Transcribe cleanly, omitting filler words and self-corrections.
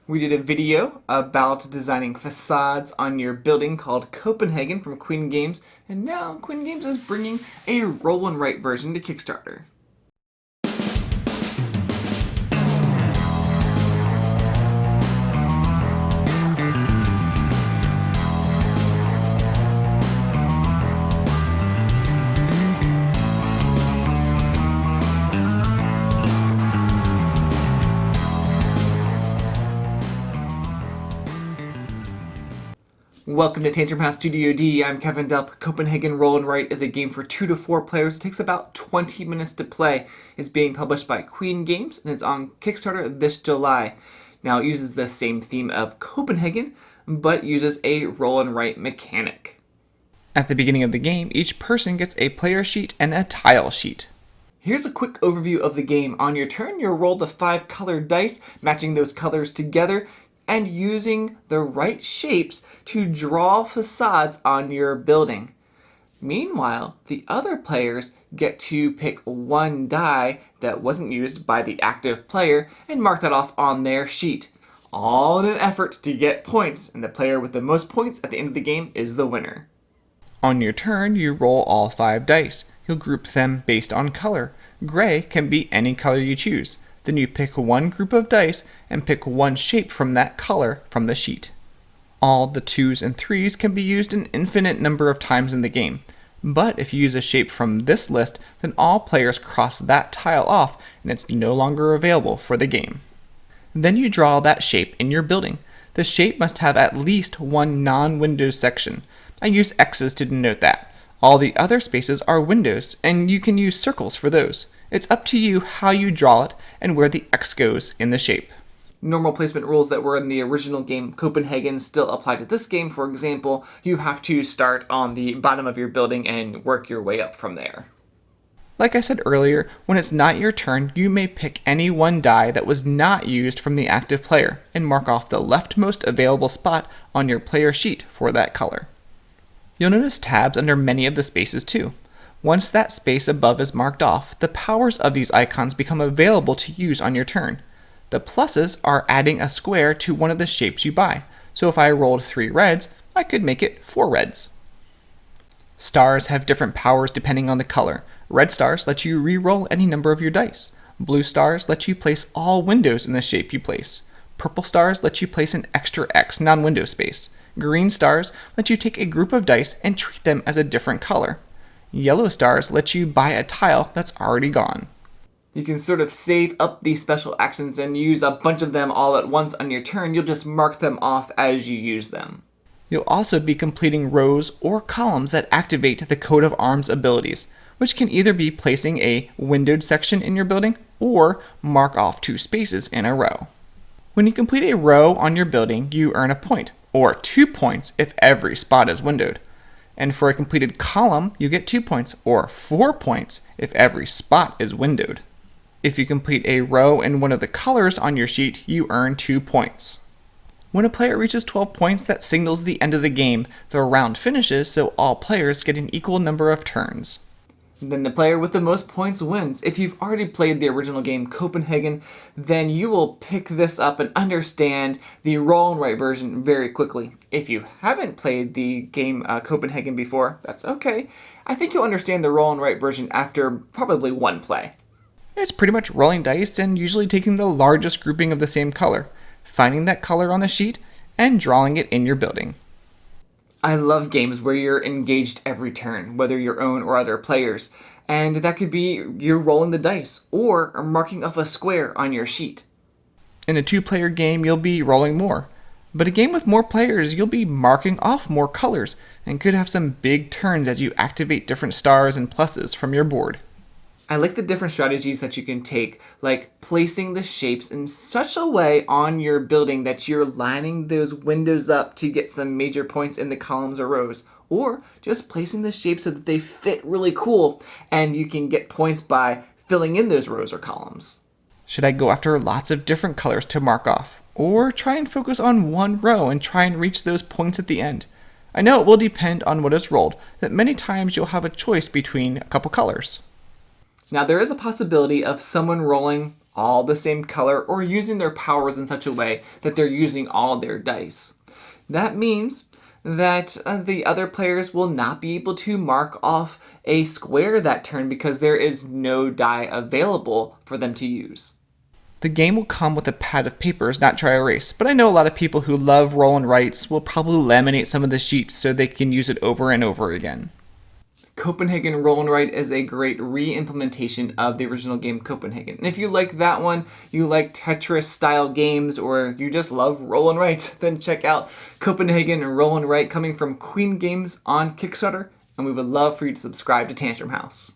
We did a video about designing facades on your building called Copenhagen from Queen Games, and now Queen Games is bringing a roll and write version to Kickstarter. Welcome to Tantrum House Studio D. I'm Kevin Delp. Copenhagen Roll and Write is a game for 2 to 4 players. It takes about 20 minutes to play. It's being published by Queen Games and it's on Kickstarter this July. Now it uses the same theme of Copenhagen, but uses a roll and write mechanic. At the beginning of the game, each person gets a player sheet and a tile sheet. Here's a quick overview of the game. On your turn, you'll roll the 5 colored dice, matching those colors together, and using the right shapes to draw facades on your building. Meanwhile, the other players get to pick one die that wasn't used by the active player and mark that off on their sheet, all in an effort to get points, and the player with the most points at the end of the game is the winner. On your turn, you roll all 5 dice. You'll group them based on color. Gray can be any color you choose. Then you pick one group of dice and pick one shape from that color from the sheet. All the 2s and 3s can be used an infinite number of times in the game, but if you use a shape from this list, then all players cross that tile off and it's no longer available for the game. Then you draw that shape in your building. The shape must have at least one non-window section. I use X's to denote that. All the other spaces are windows, and you can use circles for those. It's up to you how you draw it and where the X goes in the shape. Normal placement rules that were in the original game Copenhagen still apply to this game. For example, you have to start on the bottom of your building and work your way up from there. Like I said earlier, when it's not your turn, you may pick any one die that was not used from the active player and mark off the leftmost available spot on your player sheet for that color. You'll notice tabs under many of the spaces too. Once that space above is marked off, the powers of these icons become available to use on your turn. The pluses are adding a square to one of the shapes you buy. So if I rolled 3 reds, I could make it 4 reds. Stars have different powers depending on the color. Red stars let you re-roll any number of your dice. Blue stars let you place all windows in the shape you place. Purple stars let you place an extra X non-window space. Green stars let you take a group of dice and treat them as a different color. Yellow stars let you buy a tile that's already gone. You can sort of save up these special actions and use a bunch of them all at once on your turn. You'll just mark them off as you use them. You'll also be completing rows or columns that activate the coat of arms abilities, which can either be placing a windowed section in your building or mark off 2 spaces in a row. When you complete a row on your building, you earn a point, or 2 points if every spot is windowed. And for a completed column, you get 2 points, or 4 points if every spot is windowed. If you complete a row in one of the colors on your sheet, you earn 2 points. When a player reaches 12 points, that signals the end of the game. The round finishes, so all players get an equal number of turns. Then the player with the most points wins. If you've already played the original game Copenhagen, then you will pick this up and understand the roll and write version very quickly. If you haven't played the game Copenhagen before, that's okay. I think you'll understand the roll and write version after probably one play. It's pretty much rolling dice and usually taking the largest grouping of the same color, finding that color on the sheet, and drawing it in your building. I love games where you're engaged every turn, whether your own or other players, and that could be you're rolling the dice or marking off a square on your sheet. In a 2-player game, you'll be rolling more, but a game with more players, you'll be marking off more colors and could have some big turns as you activate different stars and pluses from your board. I like the different strategies that you can take, like placing the shapes in such a way on your building that you're lining those windows up to get some major points in the columns or rows, or just placing the shapes so that they fit really cool and you can get points by filling in those rows or columns. Should I go after lots of different colors to mark off, or try and focus on one row and try and reach those points at the end? I know it will depend on what is rolled, that many times you'll have a choice between a couple colors. Now there is a possibility of someone rolling all the same color or using their powers in such a way that they're using all their dice. That means that the other players will not be able to mark off a square that turn because there is no die available for them to use. The game will come with a pad of papers, not dry erase, but I know a lot of people who love roll and writes will probably laminate some of the sheets so they can use it over and over again. Copenhagen Roll and Write is a great re-implementation of the original game Copenhagen. And if you like that one, you like Tetris style games, or you just love Roll and Write, then check out Copenhagen Roll and Write coming from Queen Games on Kickstarter, and we would love for you to subscribe to Tantrum House.